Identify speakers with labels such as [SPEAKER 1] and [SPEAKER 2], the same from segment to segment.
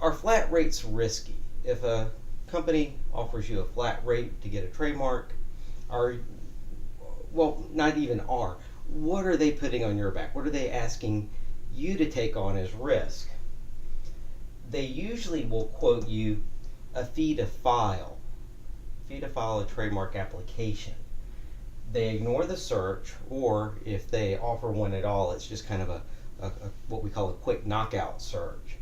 [SPEAKER 1] Are flat rates risky? If a company offers you a flat rate to get a trademark, are, well, not even are, what are they putting on your back? What are they asking you to take on as risk? They usually will quote you a fee to file a trademark application. They ignore the search, or if they offer one at all, it's just kind of a what we call a quick knockout search.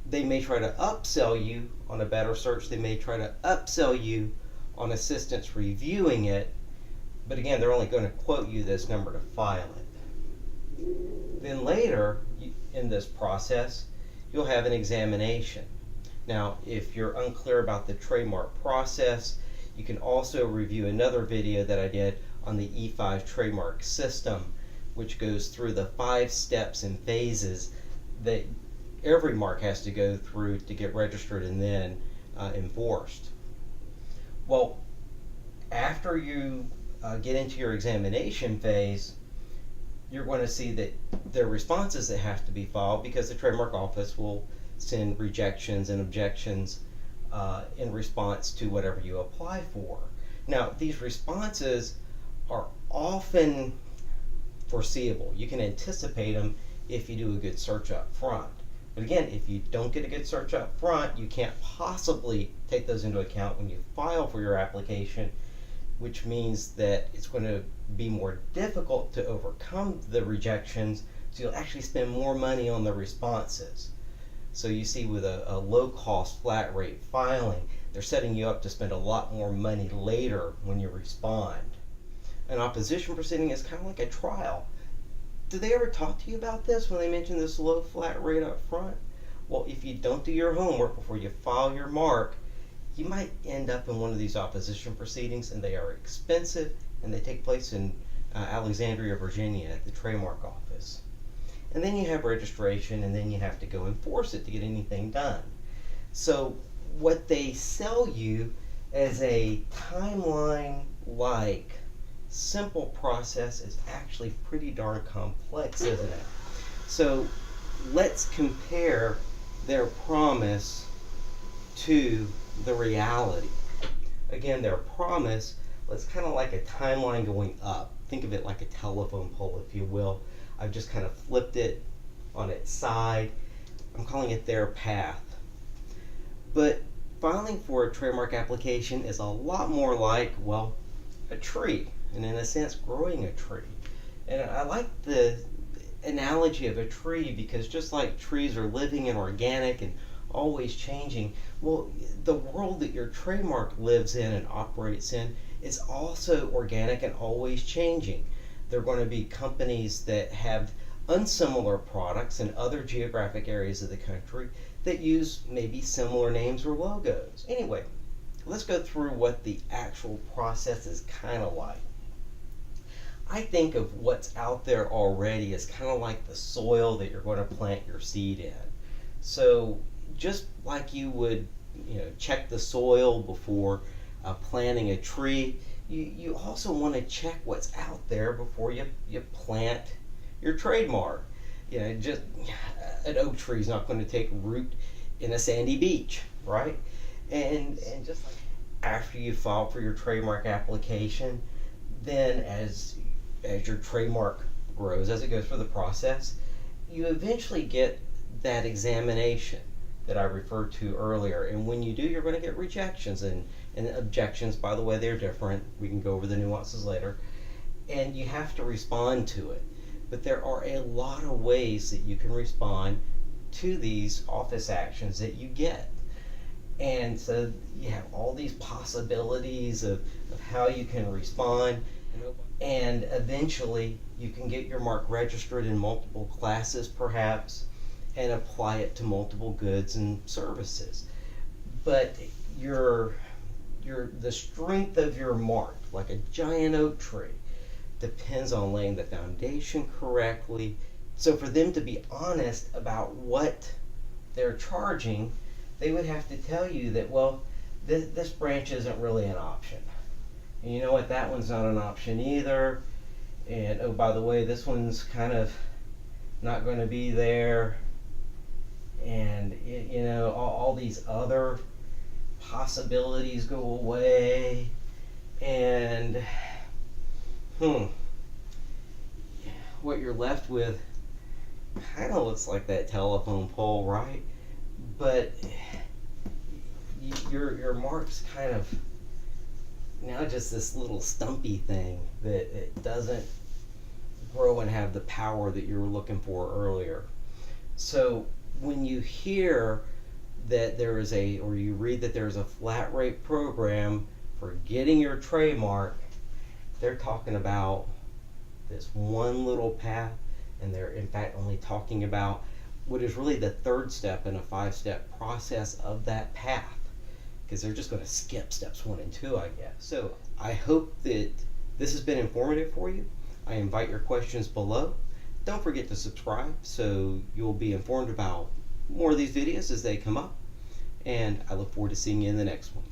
[SPEAKER 1] They may try to upsell you on a better search. They may try to upsell you on assistance reviewing it, but again, they're only going to quote you this number to file it. Then later in this process, you'll have an examination. Now, if you're unclear about the trademark process, you can also review another video that I did on the E5 trademark system, which goes through the 5 steps and phases that every mark has to go through to get registered and then enforced. Well, after you get into your examination phase, you're going to see that there are responses that have to be filed, because the trademark office will send rejections and objections in response to whatever you apply for. Now, these responses are often foreseeable. You can anticipate them if you do a good search up front. But again, if you don't get a good search up front, you can't possibly take those into account when you file for your application, which means that it's going to be more difficult to overcome the rejections, so you'll actually spend more money on the responses. So you see, with a low-cost flat rate filing, they're setting you up to spend a lot more money later when you respond. An opposition proceeding is kind of like a trial. Did they ever talk to you about this when they mention this low flat rate up front? Well, if you don't do your homework before you file your mark, you might end up in one of these opposition proceedings, and they are expensive, and they take place in Alexandria, Virginia at the trademark office. And then you have registration, and then you have to go enforce it to get anything done. So what they sell you as a timeline-like simple process is actually pretty darn complex, isn't it? So let's compare their promise to the reality. Again, their promise, it's kind of like a timeline going up. Think of it like a telephone pole, if you will. I've just kind of flipped it on its side. I'm calling it their path. But filing for a trademark application is a lot more like, well, a tree, and in a sense, growing a tree. And I like the analogy of a tree, because just like trees are living and organic and always changing, well, the world that your trademark lives in and operates in is also organic and always changing. There are going to be companies that have unsimilar products in other geographic areas of the country that use maybe similar names or logos. Anyway, let's go through what the actual process is kind of like. I think of what's out there already as kind of like the soil that you're going to plant your seed in. So just like you would, check the soil before planting a tree, you also want to check what's out there before you plant your trademark. Just an oak tree is not going to take root in a sandy beach, right? And just like after you file for your trademark application, then as your trademark grows, as it goes through the process, you eventually get that examination that I referred to earlier. And when you do, you're going to get rejections and objections. By the way, they're different. We can go over the nuances later. And you have to respond to it. But there are a lot of ways that you can respond to these office actions that you get. And so you have all these possibilities of how you can respond. And eventually you can get your mark registered in multiple classes perhaps, and apply it to multiple goods and services. But the strength of your mark, like a giant oak tree, depends on laying the foundation correctly. So for them to be honest about what they're charging, they would have to tell you that, well, this branch isn't really an option. And you know what, that one's not an option either. And oh, by the way, this one's kind of not going to be there. And all all these other possibilities go away, and what you're left with kind of looks like that telephone pole, right? But your mark's kind of now just this little stumpy thing that it doesn't grow and have the power that you were looking for earlier. So when you hear that there is or you read that there's a flat rate program for getting your trademark, they're talking about this one little path, and they're in fact only talking about what is really the third step in a 5-step process of that path, because they're just going to skip steps 1 and 2, I guess. So I hope that this has been informative for you. I invite your questions below. Don't forget to subscribe so you'll be informed about more of these videos as they come up, and I look forward to seeing you in the next one.